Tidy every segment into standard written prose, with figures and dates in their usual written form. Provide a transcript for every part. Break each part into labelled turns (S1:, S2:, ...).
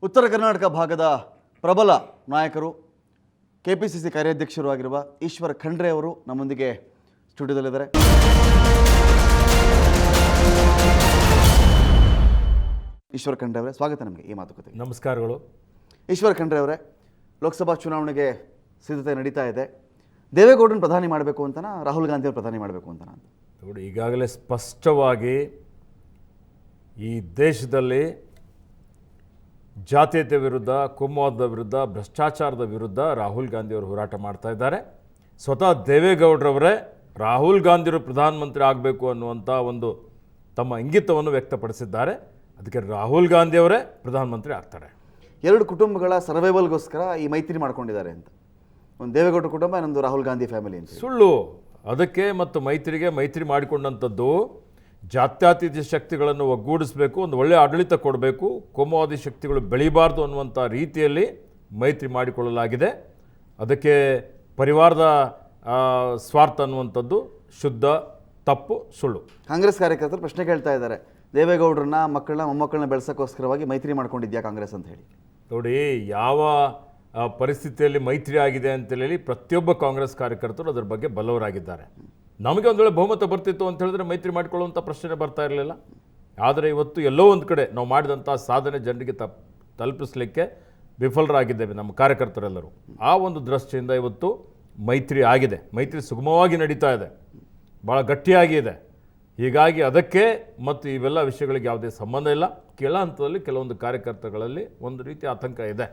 S1: ಉತ್ತರ ಕರ್ನಾಟಕ ಭಾಗದ ಪ್ರಬಲ ನಾಯಕರು ಕೆಪಿಸಿಸಿ ಕಾರ್ಯಾಧ್ಯಕ್ಷರು ಆಗಿರುವ ಈಶ್ವರ್ ಖಂಡ್ರೆ ಅವರು ನಮ್ಮೊಂದಿಗೆ ಸ್ಟುಡಿಯೋದಲ್ಲಿದ್ದಾರೆ. ಈಶ್ವರ್ ಖಂಡ್ರೆ ಅವರೇ, ಸ್ವಾಗತ ನಮಗೆ ಈ ಮಾತುಕತೆಗೆ.
S2: ನಮಸ್ಕಾರಗಳು.
S1: ಈಶ್ವರ್ ಖಂಡ್ರೆ ಅವರೇ, ಲೋಕಸಭಾ ಚುನಾವಣೆಗೆ ಸಿದ್ಧತೆ ನಡೀತಾ ಇದೆ. ದೇವೇಗೌಡರನ್ನು ಪ್ರಧಾನಿ ಮಾಡಬೇಕು ಅಂತನಾ, ರಾಹುಲ್ ಗಾಂಧಿ ಅವರು ಪ್ರಧಾನಿ ಮಾಡಬೇಕು ಅಂತನಾ ಅಂತ?
S2: ನೋಡಿ, ಈಗಾಗಲೇ ಸ್ಪಷ್ಟವಾಗಿ ಈ ದೇಶದಲ್ಲಿ ಜಾತೀಯತೆ ವಿರುದ್ಧ, ಕೋಮುವಾದದ ವಿರುದ್ಧ, ಭ್ರಷ್ಟಾಚಾರದ ವಿರುದ್ಧ ರಾಹುಲ್ ಗಾಂಧಿಯವರು ಹೋರಾಟ ಮಾಡ್ತಾ ಇದ್ದಾರೆ. ಸ್ವತಃ ದೇವೇಗೌಡರವರೇ ರಾಹುಲ್ ಗಾಂಧಿಯವರು ಪ್ರಧಾನಮಂತ್ರಿ ಆಗಬೇಕು ಅನ್ನುವಂಥ ಒಂದು ತಮ್ಮ ಇಂಗಿತವನ್ನು ವ್ಯಕ್ತಪಡಿಸಿದ್ದಾರೆ. ಅದಕ್ಕೆ ರಾಹುಲ್ ಗಾಂಧಿಯವರೇ ಪ್ರಧಾನಮಂತ್ರಿ ಆಗ್ತಾರೆ.
S1: ಎರಡು ಕುಟುಂಬಗಳ ಸರ್ವೈವಲ್ಗೋಸ್ಕರ ಈ ಮೈತ್ರಿ ಮಾಡ್ಕೊಂಡಿದ್ದಾರೆ ಅಂತ. ಒಂದು ದೇವೇಗೌಡರ ಕುಟುಂಬ, ಇನ್ನೊಂದು ರಾಹುಲ್ ಗಾಂಧಿ ಫ್ಯಾಮಿಲಿ ಅಂತ.
S2: ಸುಳ್ಳು. ಅದಕ್ಕೆ ಮತ್ತು ಮೈತ್ರಿ ಮಾಡಿಕೊಂಡಂಥದ್ದು ಜಾತ್ಯತೀತ ಶಕ್ತಿಗಳನ್ನು ಒಗ್ಗೂಡಿಸಬೇಕು, ಒಂದು ಒಳ್ಳೆಯ ಆಡಳಿತ ಕೊಡಬೇಕು, ಕೋಮುವಾದಿ ಶಕ್ತಿಗಳು ಬೆಳೀಬಾರ್ದು ಅನ್ನುವಂಥ ರೀತಿಯಲ್ಲಿ ಮೈತ್ರಿ ಮಾಡಿಕೊಳ್ಳಲಾಗಿದೆ. ಅದಕ್ಕೆ ಪರಿವಾರದ ಸ್ವಾರ್ಥ ಅನ್ನುವಂಥದ್ದು ಶುದ್ಧ ತಪ್ಪು, ಸುಳ್ಳು.
S1: ಕಾಂಗ್ರೆಸ್ ಕಾರ್ಯಕರ್ತರು ಪ್ರಶ್ನೆ ಕೇಳ್ತಾ ಇದ್ದಾರೆ, ದೇವೇಗೌಡರನ್ನ ಮಕ್ಕಳನ್ನ ಮೊಮ್ಮಕ್ಕಳನ್ನ ಬೆಳೆಸೋಕ್ಕೋಸ್ಕರವಾಗಿ ಮೈತ್ರಿ ಮಾಡ್ಕೊಂಡಿದ್ಯಾ ಕಾಂಗ್ರೆಸ್ ಅಂತ ಹೇಳಿ.
S2: ನೋಡಿ, ಯಾವ ಪರಿಸ್ಥಿತಿಯಲ್ಲಿ ಮೈತ್ರಿ ಆಗಿದೆ ಅಂತೇಳಿ ಪ್ರತಿಯೊಬ್ಬ ಕಾಂಗ್ರೆಸ್ ಕಾರ್ಯಕರ್ತರು ಅದರ ಬಗ್ಗೆ ಬಲ್ಲವರಾಗಿದ್ದಾರೆ. ನಮಗೆ ಒಂದು ವೇಳೆ ಬಹುಮತ ಬರ್ತಿತ್ತು ಅಂತ ಹೇಳಿದ್ರೆ ಮೈತ್ರಿ ಮಾಡಿಕೊಳ್ಳುವಂಥ ಪ್ರಶ್ನೆ ಬರ್ತಾ ಇರಲಿಲ್ಲ. ಆದರೆ ಇವತ್ತು ಎಲ್ಲೋ ಒಂದು ಕಡೆ ನಾವು ಮಾಡಿದಂಥ ಸಾಧನೆ ಜನರಿಗೆ ತಲುಪಿಸಲಿಕ್ಕೆ ವಿಫಲರಾಗಿದ್ದೇವೆ ನಮ್ಮ ಕಾರ್ಯಕರ್ತರೆಲ್ಲರೂ. ಆ ಒಂದು ದೃಷ್ಟಿಯಿಂದ ಇವತ್ತು ಮೈತ್ರಿ ಆಗಿದೆ. ಮೈತ್ರಿ ಸುಗಮವಾಗಿ ನಡೀತಾ ಇದೆ, ಭಾಳ ಗಟ್ಟಿಯಾಗಿ ಇದೆ. ಹೀಗಾಗಿ ಅದಕ್ಕೆ ಮತ್ತು ಇವೆಲ್ಲ ವಿಷಯಗಳಿಗೆ ಯಾವುದೇ ಸಂಬಂಧ ಇಲ್ಲ. ಕೆಳ ಹಂತದಲ್ಲಿ ಕೆಲವೊಂದು ಕಾರ್ಯಕರ್ತಗಳಲ್ಲಿ ಒಂದು ರೀತಿ ಆತಂಕ ಇದೆ,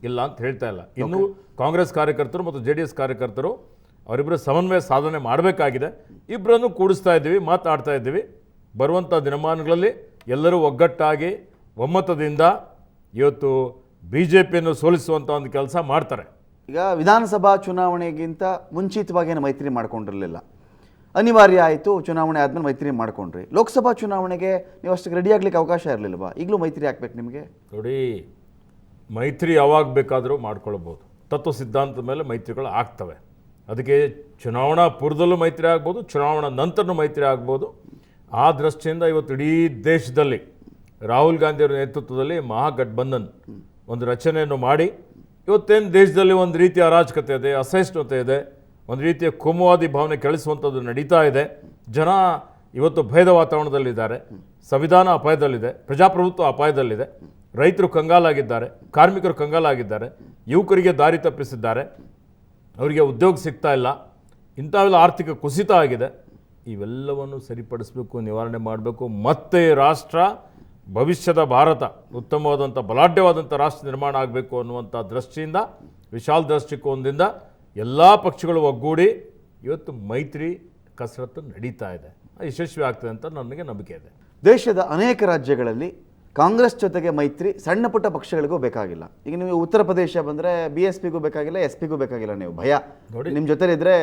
S2: ಇಲ್ಲ ಅಂತ ಹೇಳ್ತಾ ಇಲ್ಲ. ಇನ್ನು ಕಾಂಗ್ರೆಸ್ ಕಾರ್ಯಕರ್ತರು ಮತ್ತು JDS ಕಾರ್ಯಕರ್ತರು ಅವರಿಬ್ಬರು ಸಮನ್ವಯ ಸಾಧನೆ ಮಾಡಬೇಕಾಗಿದೆ. ಇಬ್ಬರನ್ನು ಕೂಡಿಸ್ತಾ ಇದ್ದೀವಿ, ಮಾತಾಡ್ತಾ ಇದ್ದೀವಿ. ಬರುವಂಥ ದಿನಮಾನಗಳಲ್ಲಿ ಎಲ್ಲರೂ ಒಗ್ಗಟ್ಟಾಗಿ ಒಮ್ಮತದಿಂದ ಇವತ್ತು BJPಯನ್ನು ಸೋಲಿಸುವಂಥ ಒಂದು ಕೆಲಸ ಮಾಡ್ತಾರೆ.
S1: ಈಗ ವಿಧಾನಸಭಾ ಚುನಾವಣೆಗಿಂತ ಮುಂಚಿತವಾಗಿ ಏನು ಮೈತ್ರಿ ಮಾಡ್ಕೊಂಡಿರಲಿಲ್ಲ, ಅನಿವಾರ್ಯ ಆಯಿತು. ಚುನಾವಣೆ ಆದಮೇಲೆ ಮೈತ್ರಿ ಮಾಡ್ಕೊಂಡ್ರಿ. ಲೋಕಸಭಾ ಚುನಾವಣೆಗೆ ನೀವು ಅಷ್ಟಕ್ಕೆ ರೆಡಿ ಆಗ್ಲಿಕ್ಕೆ ಅವಕಾಶ ಇರಲಿಲ್ವಾ? ಈಗಲೂ ಮೈತ್ರಿ ಹಾಕ್ಬೇಕು ನಿಮಗೆ?
S2: ನೋಡಿ, ಮೈತ್ರಿ ಯಾವಾಗ ಬೇಕಾದರೂ ಮಾಡ್ಕೊಳ್ಬೋದು. ತತ್ವ ಸಿದ್ಧಾಂತದ ಮೇಲೆ ಮೈತ್ರಿಗಳು ಆಗ್ತವೆ. ಅದಕ್ಕೆ ಚುನಾವಣಾ ಪೂರ್ವದಲ್ಲೂ ಮೈತ್ರಿ ಆಗ್ಬೋದು, ಚುನಾವಣಾ ನಂತರನೂ ಮೈತ್ರಿ ಆಗ್ಬೋದು. ಆ ದೃಷ್ಟಿಯಿಂದ ಇವತ್ತು ಇಡೀ ದೇಶದಲ್ಲಿ ರಾಹುಲ್ ಗಾಂಧಿಯವರ ನೇತೃತ್ವದಲ್ಲಿ ಮಹಾಗಠಬಂಧನ್ ಒಂದು ರಚನೆಯನ್ನು ಮಾಡಿ ಇವತ್ತೇನು ದೇಶದಲ್ಲಿ ಒಂದು ರೀತಿಯ ಅರಾಜಕತೆ ಇದೆ, ಅಸಹಿಷ್ಣುತೆ ಇದೆ, ಒಂದು ರೀತಿಯ ಕೋಮುವಾದಿ ಭಾವನೆ ಕೆಳಿಸುವಂಥದ್ದು ನಡೀತಾ ಇದೆ. ಜನ ಇವತ್ತು ಭಯದ ವಾತಾವರಣದಲ್ಲಿದ್ದಾರೆ. ಸಂವಿಧಾನ ಅಪಾಯದಲ್ಲಿದೆ, ಪ್ರಜಾಪ್ರಭುತ್ವ ಅಪಾಯದಲ್ಲಿದೆ, ರೈತರು ಕಂಗಾಲಾಗಿದ್ದಾರೆ, ಕಾರ್ಮಿಕರು ಕಂಗಾಲಾಗಿದ್ದಾರೆ, ಯುವಕರಿಗೆ ದಾರಿ ತಪ್ಪಿಸಿದ್ದಾರೆ, ಅವರಿಗೆ ಉದ್ಯೋಗ ಸಿಗ್ತಾ ಇಲ್ಲ, ಇಂಥವೆಲ್ಲ ಆರ್ಥಿಕ ಕುಸಿತ ಆಗಿದೆ. ಇವೆಲ್ಲವನ್ನು ಸರಿಪಡಿಸಬೇಕು, ನಿವಾರಣೆ ಮಾಡಬೇಕು. ಮತ್ತೆ ರಾಷ್ಟ್ರ, ಭವಿಷ್ಯದ ಭಾರತ ಉತ್ತಮವಾದಂಥ ಬಲಾಢ್ಯವಾದಂಥ ರಾಷ್ಟ್ರ ನಿರ್ಮಾಣ ಆಗಬೇಕು ಅನ್ನುವಂಥ ದೃಷ್ಟಿಯಿಂದ, ವಿಶಾಲ ದೃಷ್ಟಿಕೋನದಿಂದ ಎಲ್ಲ ಪಕ್ಷಗಳು ಒಗ್ಗೂಡಿ ಇವತ್ತು ಮೈತ್ರಿ ಕಸರತ್ತು ನಡೀತಾ ಇದೆ. ಯಶಸ್ವಿ ಆಗ್ತದೆ ಅಂತ ನನಗೆ ನಂಬಿಕೆ ಇದೆ.
S1: ದೇಶದ ಅನೇಕ ರಾಜ್ಯಗಳಲ್ಲಿ ಕಾಂಗ್ರೆಸ್ ಜೊತೆಗೆ ಮೈತ್ರಿ ಸಣ್ಣ ಪುಟ್ಟ ಪಕ್ಷಗಳಿಗೂ ಬೇಕಾಗಿಲ್ಲ. ಈಗ ನೀವು ಉತ್ತರ ಪ್ರದೇಶ ಬಂದರೆ BSPಗೂ ಬೇಕಾಗಿಲ್ಲ, SPಗೂ ಬೇಕಾಗಿಲ್ಲ. ನೀವು ಭಯ ನೋಡಿ, ನಿಮ್ಮ ಜೊತೆ ಇದ್ರೆ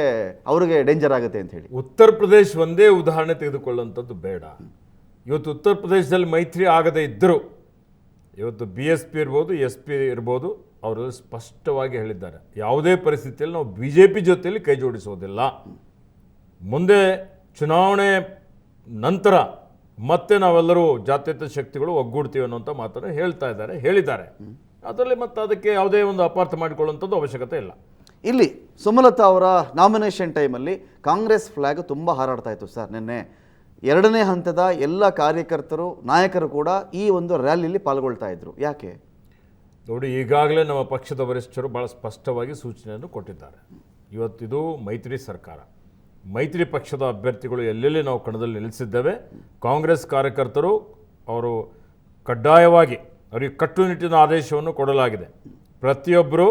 S1: ಅವ್ರಿಗೆ ಡೇಂಜರ್ ಆಗುತ್ತೆ ಅಂತ ಹೇಳಿ.
S2: ಉತ್ತರ ಪ್ರದೇಶ ಒಂದೇ ಉದಾಹರಣೆ ತೆಗೆದುಕೊಳ್ಳುವಂಥದ್ದು ಬೇಡ. ಇವತ್ತು ಉತ್ತರ ಪ್ರದೇಶದಲ್ಲಿ ಮೈತ್ರಿ ಆಗದೇ ಇದ್ದರೂ ಇವತ್ತು BSP ಇರ್ಬೋದು, SP ಇರ್ಬೋದು, ಅವರೆಲ್ಲ ಸ್ಪಷ್ಟವಾಗಿ ಹೇಳಿದ್ದಾರೆ, ಯಾವುದೇ ಪರಿಸ್ಥಿತಿಯಲ್ಲಿ ನಾವು BJP ಜೊತೆಯಲ್ಲಿ ಕೈ ಜೋಡಿಸೋದಿಲ್ಲ. ಮುಂದೆ ಚುನಾವಣೆ ನಂತರ ಮತ್ತೆ ನಾವೆಲ್ಲರೂ ಜಾತ್ಯತೀತ ಶಕ್ತಿಗಳು ಒಗ್ಗೂಡ್ತೀವಿ ಅನ್ನುವಂಥ ಮಾತನ್ನು ಹೇಳಿದ್ದಾರೆ. ಅದರಲ್ಲಿ ಮತ್ತೆ ಅದಕ್ಕೆ ಯಾವುದೇ ಒಂದು ಅಪಾರ್ಥ ಮಾಡಿಕೊಳ್ಳುವಂಥದ್ದು ಅವಶ್ಯಕತೆ ಇಲ್ಲ.
S1: ಇಲ್ಲಿ ಸುಮಲತಾ ಅವರ ನಾಮಿನೇಷನ್ ಟೈಮಲ್ಲಿ ಕಾಂಗ್ರೆಸ್ ಫ್ಲ್ಯಾಗ್ ತುಂಬ ಹಾರಾಡ್ತಾ ಇತ್ತು ಸರ್. ನಿನ್ನೆ 2ನೇ ಹಂತದ ಎಲ್ಲ ಕಾರ್ಯಕರ್ತರು, ನಾಯಕರು ಕೂಡ ಈ ಒಂದು ರ್ಯಾಲಿಯಲ್ಲಿ ಪಾಲ್ಗೊಳ್ತಾ ಇದ್ರು. ಯಾಕೆ?
S2: ನೋಡಿ, ಈಗಾಗಲೇ ನಮ್ಮ ಪಕ್ಷದ ವರಿಷ್ಠರು ಭಾಳ ಸ್ಪಷ್ಟವಾಗಿ ಸೂಚನೆಯನ್ನು ಕೊಟ್ಟಿದ್ದಾರೆ. ಇವತ್ತಿದು ಮೈತ್ರಿ ಸರ್ಕಾರ, ಮೈತ್ರಿ ಪಕ್ಷದ ಅಭ್ಯರ್ಥಿಗಳು ಎಲ್ಲೆಲ್ಲಿ ನಾವು ಕಣದಲ್ಲಿ ನಿಲ್ಲಿಸಿದ್ದೇವೆ, ಕಾಂಗ್ರೆಸ್ ಕಾರ್ಯಕರ್ತರು ಅವರು ಕಡ್ಡಾಯವಾಗಿ ಅವರಿಗೆ ಕಟ್ಟುನಿಟ್ಟಿನ ಆದೇಶವನ್ನು ಕೊಡಲಾಗಿದೆ. ಪ್ರತಿಯೊಬ್ಬರು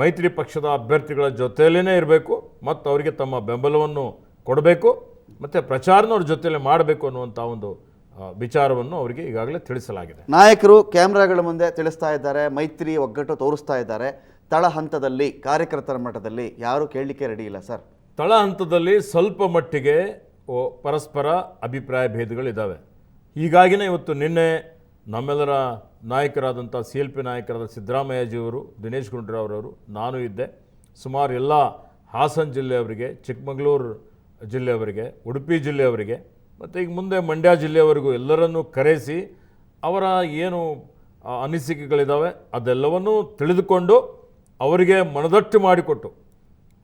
S2: ಮೈತ್ರಿ ಪಕ್ಷದ ಅಭ್ಯರ್ಥಿಗಳ ಜೊತೆಯಲ್ಲೇ ಇರಬೇಕು ಮತ್ತು ಅವರಿಗೆ ತಮ್ಮ ಬೆಂಬಲವನ್ನು ಕೊಡಬೇಕು ಮತ್ತು ಪ್ರಚಾರನ ಅವ್ರ ಜೊತೆಯಲ್ಲೇ ಮಾಡಬೇಕು ಅನ್ನುವಂಥ ಒಂದು ವಿಚಾರವನ್ನು ಅವರಿಗೆ ಈಗಾಗಲೇ ತಿಳಿಸಲಾಗಿದೆ.
S1: ನಾಯಕರು ಕ್ಯಾಮ್ರಾಗಳ ಮುಂದೆ ತಿಳಿಸ್ತಾ ಇದ್ದಾರೆ, ಮೈತ್ರಿ ಒಗ್ಗಟ್ಟು ತೋರಿಸ್ತಾ ಇದ್ದಾರೆ. ತಳ ಹಂತದಲ್ಲಿ ಕಾರ್ಯಕರ್ತರ ಮಟ್ಟದಲ್ಲಿ ಯಾರೂ ಕೇಳಲಿಕ್ಕೆ ರೆಡಿ ಇಲ್ಲ ಸರ್.
S2: ತಳ ಹಂತದಲ್ಲಿ ಸ್ವಲ್ಪ ಮಟ್ಟಿಗೆ ಪರಸ್ಪರ ಅಭಿಪ್ರಾಯ ಭೇದಗಳಿದ್ದಾವೆ. ಹೀಗಾಗಿನೇ ಇವತ್ತು ನಿನ್ನೆ ನಮ್ಮೆಲ್ಲರ ನಾಯಕರಾದಂಥ CLP ನಾಯಕರಾದ ಸಿದ್ದರಾಮಯ್ಯಜಿಯವರು, ದಿನೇಶ್ ಗುಂಡೂರಾವ್ ಅವರು, ನಾನು ಇದ್ದೆ. ಸುಮಾರು ಎಲ್ಲ ಹಾಸನ ಜಿಲ್ಲೆಯವರಿಗೆ, ಚಿಕ್ಕಮಗಳೂರು ಜಿಲ್ಲೆಯವರಿಗೆ, ಉಡುಪಿ ಜಿಲ್ಲೆಯವರಿಗೆ ಮತ್ತು ಈಗ ಮುಂದೆ ಮಂಡ್ಯ ಜಿಲ್ಲೆಯವರೆಗೂ ಎಲ್ಲರನ್ನೂ ಕರೆಸಿ ಅವರ ಏನು ಅನಿಸಿಕೆಗಳಿದ್ದಾವೆ ಅದೆಲ್ಲವನ್ನೂ ತಿಳಿದುಕೊಂಡು ಅವರಿಗೆ ಮನದಟ್ಟು ಮಾಡಿಕೊಟ್ಟು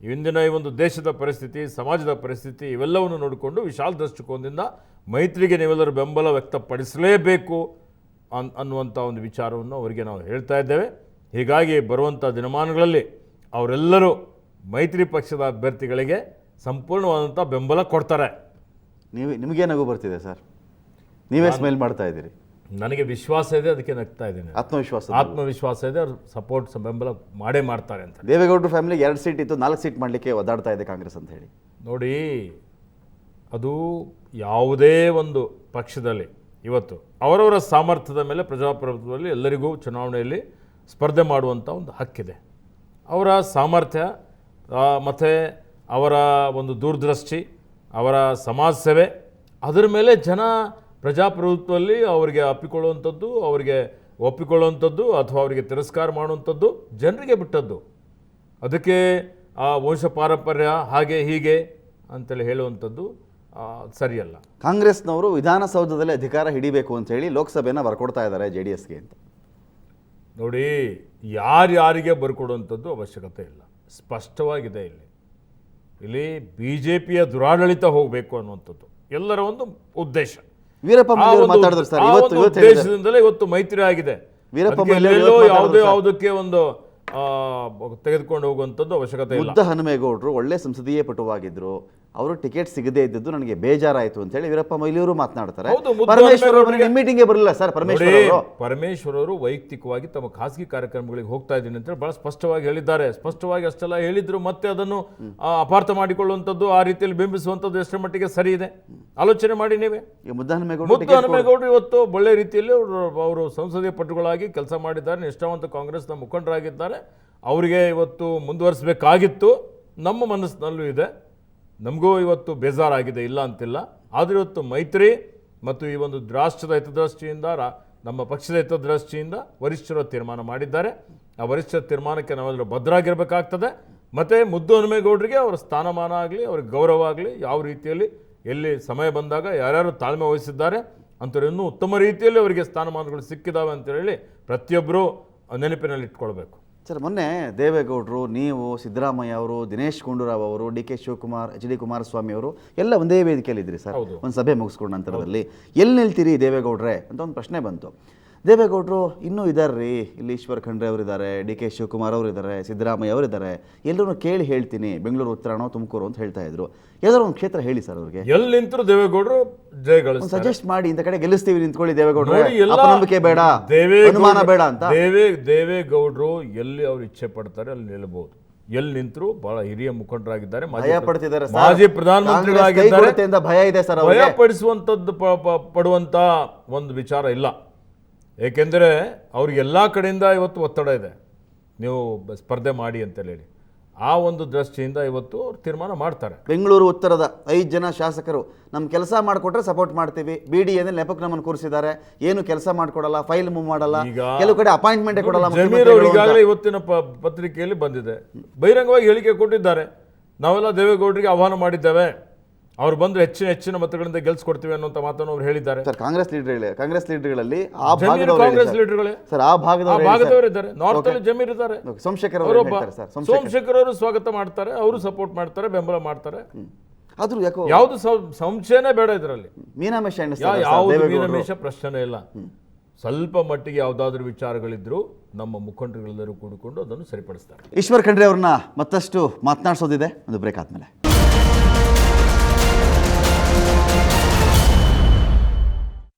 S2: ಇಂದಿನ ಈ ಒಂದು ದೇಶದ ಪರಿಸ್ಥಿತಿ, ಸಮಾಜದ ಪರಿಸ್ಥಿತಿ ಇವೆಲ್ಲವನ್ನು ನೋಡಿಕೊಂಡು ವಿಶಾಲ ದೃಷ್ಟಿಕೋನದಿಂದ ಮೈತ್ರಿಗೆ ನೀವೆಲ್ಲರೂ ಬೆಂಬಲ ವ್ಯಕ್ತಪಡಿಸಲೇಬೇಕು ಅನ್ನುವಂಥ ಒಂದು ವಿಚಾರವನ್ನು ಅವರಿಗೆ ನಾವು ಹೇಳ್ತಾ ಇದ್ದೇವೆ. ಹೀಗಾಗಿ ಬರುವಂಥ ದಿನಮಾನಗಳಲ್ಲಿ ಅವರೆಲ್ಲರೂ ಮೈತ್ರಿ ಪಕ್ಷದ ಅಭ್ಯರ್ಥಿಗಳಿಗೆ ಸಂಪೂರ್ಣವಾದಂಥ ಬೆಂಬಲ ಕೊಡ್ತಾರೆ.
S1: ನಿಮಗೇ ನಗು ಬರ್ತಿದೆ ಸರ್, ನೀವೇ ಸ್ಮೈಲ್ ಮಾಡ್ತಾ ಇದ್ದೀರಿ.
S2: ನನಗೆ ವಿಶ್ವಾಸ ಇದೆ, ಅದಕ್ಕೆ ನಗ್ತಾ ಇದ್ದೀನಿ. ಆತ್ಮವಿಶ್ವಾಸ ಇದೆ, ಅವ್ರು ಸಪೋರ್ಟ್ ಬೆಂಬಲ ಮಾಡೇ ಮಾಡ್ತಾರೆ ಅಂತ.
S1: ದೇವೇಗೌಡರ ಫ್ಯಾಮಿಲಿಗೆ 2 ಸೀಟ್ ಇತ್ತು, 4 ಸೀಟ್ ಮಾಡಲಿಕ್ಕೆ ಒದ್ದಾಡ್ತಾ ಇದೆ ಕಾಂಗ್ರೆಸ್ ಅಂತ ಹೇಳಿ.
S2: ನೋಡಿ, ಅದು ಯಾವುದೇ ಒಂದು ಪಕ್ಷದಲ್ಲಿ ಇವತ್ತು ಅವರವರ ಸಾಮರ್ಥ್ಯದ ಮೇಲೆ ಪ್ರಜಾಪ್ರಭುತ್ವದಲ್ಲಿ ಎಲ್ಲರಿಗೂ ಚುನಾವಣೆಯಲ್ಲಿ ಸ್ಪರ್ಧೆ ಮಾಡುವಂಥ ಒಂದು ಹಕ್ಕಿದೆ. ಅವರ ಸಾಮರ್ಥ್ಯ ಮತ್ತು ಅವರ ಒಂದು ದೂರದೃಷ್ಟಿ, ಅವರ ಸಮಾಜ ಸೇವೆ, ಅದರ ಮೇಲೆ ಜನ ಪ್ರಜಾಪ್ರಭುತ್ವದಲ್ಲಿ ಅವರಿಗೆ ಅಪ್ಪಿಕೊಳ್ಳುವಂಥದ್ದು, ಅವರಿಗೆ ಒಪ್ಪಿಕೊಳ್ಳುವಂಥದ್ದು ಅಥವಾ ಅವರಿಗೆ ತಿರಸ್ಕಾರ ಮಾಡುವಂಥದ್ದು ಜನರಿಗೆ ಬಿಟ್ಟದ್ದು. ಅದಕ್ಕೆ ಆ ವಂಶ ಪಾರಂಪರ್ಯ ಹಾಗೆ ಹೀಗೆ ಅಂತೇಳಿ ಹೇಳುವಂಥದ್ದು ಸರಿಯಲ್ಲ.
S1: ಕಾಂಗ್ರೆಸ್ನವರು ವಿಧಾನಸೌಧದಲ್ಲಿ ಅಧಿಕಾರ ಹಿಡಿಬೇಕು ಅಂತ ಹೇಳಿ ಲೋಕಸಭೆನ ಬರ್ಕೊಡ್ತಾ ಇದ್ದಾರೆ JDSಗೆ ಅಂತ.
S2: ನೋಡಿ, ಯಾರ್ಯಾರಿಗೆ ಬರ್ಕೊಡುವಂಥದ್ದು ಅವಶ್ಯಕತೆ ಇಲ್ಲ, ಸ್ಪಷ್ಟವಾಗಿದೆ. ಇಲ್ಲಿ BJPಯ ದುರಾಡಳಿತ ಹೋಗಬೇಕು ಅನ್ನುವಂಥದ್ದು ಎಲ್ಲರ ಒಂದು ಉದ್ದೇಶ.
S1: ವೀರಪ್ಪ ಮೊಯ್ಲಿ ಮಾತಾಡಿದ್ರು ಸರ್,
S2: ಉದ್ದೇಶದಿಂದಲೇ ಇವತ್ತು ಮೈತ್ರಿ ಆಗಿದೆ. ಯಾವುದಕ್ಕೆ ಒಂದು ತೆಗೆದುಕೊಂಡು ಹೋಗುವಂಥದ್ದು ಅವಶ್ಯಕತೆ ಇಲ್ಲ.
S1: ಮುದ್ದ ಹನುಮೇಗೌಡರು ಒಳ್ಳೆ ಸಂಸದೀಯ ಪಟುವಾಗಿದ್ರು, ಅವರು ಟಿಕೆಟ್ ಸಿಗದೇ ಇದ್ದದ್ದು ನನಗೆ ಬೇಜಾರಾಯಿತು ಅಂತ ಹೇಳಿ ವೀರಪ್ಪ ಮೊಯ್ಲಿಯವರು ಮಾತನಾಡ್ತಾರೆ. ಮೀಟಿಂಗ್ಗೆ ಬರಲಿಲ್ಲ ಸರ್
S2: ಪರಮೇಶ್ವರ್ ಅವರು ವೈಯಕ್ತಿಕವಾಗಿ ತಮ್ಮ ಖಾಸಗಿ ಕಾರ್ಯಕ್ರಮಗಳಿಗೆ ಹೋಗ್ತಾ ಇದ್ದೀನಿ ಅಂತ ಬಹಳ ಸ್ಪಷ್ಟವಾಗಿ ಹೇಳಿದ್ದಾರೆ. ಸ್ಪಷ್ಟವಾಗಿ ಅಷ್ಟೆಲ್ಲ ಹೇಳಿದ್ರು, ಮತ್ತೆ ಅದನ್ನು ಅಪಾರ್ಥ ಮಾಡಿಕೊಳ್ಳುವಂಥದ್ದು, ಆ ರೀತಿಯಲ್ಲಿ ಬಿಂಬಿಸುವಂಥದ್ದು ಎಷ್ಟರ ಮಟ್ಟಿಗೆ ಸರಿ ಇದೆ ಆಲೋಚನೆ ಮಾಡಿ ನೀವೇ.
S1: ಮುದ್ದ ಹನುಮೇಗೌಡರು
S2: ಇವತ್ತು ಒಳ್ಳೆ ರೀತಿಯಲ್ಲಿ ಅವರು ಸಂಸದೀಯ ಪಟುಗಳಾಗಿ ಕೆಲಸ ಮಾಡಿದ್ದಾರೆ, ನಿಷ್ಠಾವಂತ ಕಾಂಗ್ರೆಸ್ನ ಮುಖಂಡರಾಗಿದ್ದಾರೆ. ಅವರಿಗೆ ಇವತ್ತು ಮುಂದುವರಿಸಬೇಕಾಗಿತ್ತು, ನಮ್ಮ ಮನಸ್ಸಿನಲ್ಲೂ ಇದೆ. ನಮಗೂ ಇವತ್ತು ಬೇಜಾರಾಗಿದೆ, ಇಲ್ಲ ಅಂತಿಲ್ಲ. ಆದರೆ ಇವತ್ತು ಮೈತ್ರಿ ಮತ್ತು ಈ ಒಂದು ರಾಷ್ಟ್ರದ ಹಿತದೃಷ್ಟಿಯಿಂದ, ನಮ್ಮ ಪಕ್ಷದ ಹಿತದೃಷ್ಟಿಯಿಂದ ವರಿಷ್ಠರು ತೀರ್ಮಾನ ಮಾಡಿದ್ದಾರೆ. ಆ ವರಿಷ್ಠರ ತೀರ್ಮಾನಕ್ಕೆ ನಾವೆಲ್ಲರೂ ಭದ್ರಾಗಿರಬೇಕಾಗ್ತದೆ. ಮತ್ತು ಮುದ್ದು ಹನುಮೇಗೌಡರಿಗೆ ಅವರ ಸ್ಥಾನಮಾನ ಆಗಲಿ, ಅವ್ರಿಗೆ ಗೌರವ ಆಗಲಿ, ಯಾವ ರೀತಿಯಲ್ಲಿ ಎಲ್ಲಿ ಸಮಯ ಬಂದಾಗ ಯಾರ್ಯಾರು ತಾಳ್ಮೆ ವಹಿಸಿದ್ದಾರೆ ಅಂಥವ್ರು ಇನ್ನೂ ಉತ್ತಮ ರೀತಿಯಲ್ಲಿ ಅವರಿಗೆ ಸ್ಥಾನಮಾನಗಳು ಸಿಕ್ಕಿದ್ದಾವೆ ಅಂತೇಳಿ ಪ್ರತಿಯೊಬ್ಬರು ನೆನಪಿನಲ್ಲಿ ಇಟ್ಕೊಳ್ಬೇಕು.
S1: ಸರ್, ಮೊನ್ನೆ ದೇವೇಗೌಡರು, ನೀವು, ಸಿದ್ದರಾಮಯ್ಯ ಅವರು, ದಿನೇಶ್ ಗುಂಡೂರಾವ್ ಅವರು, DK ಶಿವಕುಮಾರ್, HD ಕುಮಾರಸ್ವಾಮಿ ಅವರು ಎಲ್ಲ ಒಂದೇ ವೇದಿಕೆಯಲ್ಲಿ ಇದ್ರಿ ಸರ್. ಒಂದು ಸಭೆ ಮುಗಿಸ್ಕೊಂಡ ನಂತರದಲ್ಲಿ ಎಲ್ಲಿ ನಿಲ್ತೀರಿ ದೇವೇಗೌಡ್ರೆ ಅಂತ ಒಂದು ಪ್ರಶ್ನೆ ಬಂತು. ದೇವೇಗೌಡರು ಇನ್ನೂ ಇದ್ದಾರೆ ರೀ, ಇಲ್ಲಿ ಈಶ್ವರ್ ಖಂಡ್ರೆ ಅವರಿದ್ದಾರೆ, DK ಶಿವಕುಮಾರ್ ಅವರಿದ್ದಾರೆ, ಸಿದ್ದರಾಮಯ್ಯ ಅವರಿದ್ದಾರೆ, ಎಲ್ಲರೂ ಕೇಳಿ ಹೇಳ್ತೀನಿ, ಬೆಂಗಳೂರು ಉತ್ತರಾಣೋ ತುಮಕೂರು ಅಂತ ಹೇಳ್ತಾ ಇದ್ರು. ಯಾವ್ದಾದ್ರು ಒಂದು ಕ್ಷೇತ್ರ ಹೇಳಿ ಸರ್ ಅವ್ರಿಗೆ.
S2: ಎಲ್ಲಿ ನಿಂತರು ದೇವೇಗೌಡರು ಜಯಗಳು
S1: ಸಜೆಸ್ಟ್ ಮಾಡಿ, ಇಂಥ ಕಡೆ ಗೆಲ್ಲಿಸ್ತೀವಿ ನಿಂತ್ಕೊಳ್ಳಿ ದೇವೇಗೌಡರು, ಅಪನಂಬಿಕೆ ಬೇಡ, ಅನುಮಾನ ಬೇಡ ಅಂತ.
S2: ದೇವೇಗೌಡರು ಎಲ್ಲಿ ಅವ್ರು ಇಚ್ಛೆ ಪಡ್ತಾರೆ ಅಲ್ಲಿ ನಿಲ್ಲಬಹುದು. ಎಲ್ಲಿ ನಿಂತರು ಬಹಳ ಹಿರಿಯ ಮುಖಂಡರಾಗಿದ್ದಾರೆ,
S1: ಭಯ ಪಡ್ತಿದ್ದಾರೆ,
S2: ಮಾಜಿ ಪ್ರಧಾನಮಂತ್ರಿಗಳಾಗಿದ್ದಾರೆ.
S1: ಭಯ ಇದೆ ಸರ್,
S2: ಭಯ ಪಡಿಸುವಂಥದ್ದು ಪಡುವಂತ ಒಂದು ವಿಚಾರ ಇಲ್ಲ. ಏಕೆಂದರೆ ಅವ್ರಿಗೆ ಎಲ್ಲ ಕಡೆಯಿಂದ ಇವತ್ತು ಒತ್ತಡ ಇದೆ, ನೀವು ಸ್ಪರ್ಧೆ ಮಾಡಿ ಅಂತೇಳಿ. ಆ ಒಂದು ದೃಷ್ಟಿಯಿಂದ ಇವತ್ತು ಅವ್ರು ತೀರ್ಮಾನ ಮಾಡ್ತಾರೆ.
S1: ಬೆಂಗಳೂರು ಉತ್ತರದ 5 ಜನ ಶಾಸಕರು ನಮ್ಮ ಕೆಲಸ ಮಾಡಿಕೊಟ್ರೆ ಸಪೋರ್ಟ್ ಮಾಡ್ತೀವಿ, BD ಅಂದ್ರೆ ನೆಪಕ್ಕೆ ನಮ್ಮನ್ನು ಕೂರಿಸಿದ್ದಾರೆ, ಏನು ಕೆಲಸ ಮಾಡ್ಕೊಡಲ್ಲ, ಫೈಲ್ ಮೂವ್ ಮಾಡಲ್ಲ, ಕೆಲವು ಕಡೆ ಅಪಾಯಿಂಟ್ಮೆಂಟ್ ಕೊಡಲ್ಲ.
S2: ಜಮೀರ್ ಅವರು ಈಗಾಗಲೇ ಇವತ್ತಿನ ಪತ್ರಿಕೆಯಲ್ಲಿ ಬಂದಿದೆ, ಬಹಿರಂಗವಾಗಿ ಹೇಳಿಕೆ ಕೊಟ್ಟಿದ್ದಾರೆ. ನಾವೆಲ್ಲ ದೇವೇಗೌಡರಿಗೆ ಆಹ್ವಾನ ಮಾಡಿದ್ದೇವೆ, ಅವ್ರು ಬಂದ್ರೆ ಹೆಚ್ಚಿನ ಮತಗಳಿಂದ ಗೆಲ್ಸ್ಕೊಡ್ತೀವಿ ಅನ್ನುವಂತ ಮಾತನ್ನು ಅವ್ರು ಹೇಳಿದ್ದಾರೆ.
S1: ಸರ್, ಕಾಂಗ್ರೆಸ್ ಲೀಡರ್ಗಳೇ
S2: ಕಾಂಗ್ರೆಸ್ ಲೀಡರ್ಗಳೇ
S1: ಸರ್, ಆ
S2: ಭಾಗದವರು ಇದ್ದಾರೆ. ನಾರ್ತ್ ಅಲ್ಲಿ ಜಮೀರ್ ಇದ್ದಾರೆ,
S1: ಸೋಮಶೇಖರ್
S2: ಅವರು ಸ್ವಾಗತ ಮಾಡ್ತಾರೆ, ಅವರು ಸಪೋರ್ಟ್ ಮಾಡ್ತಾರೆ, ಬೆಂಬಲ ಮಾಡ್ತಾರೆ.
S1: ಆದ್ರೂ ಯಾಕೋ
S2: ಯಾವ್ದು ಸಂಶಯನೇ ಬೇಡ ಇದರಲ್ಲಿ. ಯಾವ್ದು ಮೀನಮೇಷ ಪ್ರಶ್ನೆ ಇಲ್ಲ. ಸ್ವಲ್ಪ ಮಟ್ಟಿಗೆ ಯಾವುದಾದ್ರೂ ವಿಚಾರಗಳಿದ್ರು ನಮ್ಮ ಮುಖಂಡರೆಲ್ಲರೂ ಕೂಡಿಕೊಂಡು ಅದನ್ನು ಸರಿಪಡಿಸ್ತಾರೆ.
S1: ಈಶ್ವರ್ ಖಂಡ್ರೆ ಅವ್ರನ್ನ ಮತ್ತಷ್ಟು ಮಾತನಾಡಿಸೋದಿದೆ, ಒಂದು ಬ್ರೇಕ್ ಆದ್ಮೇಲೆ.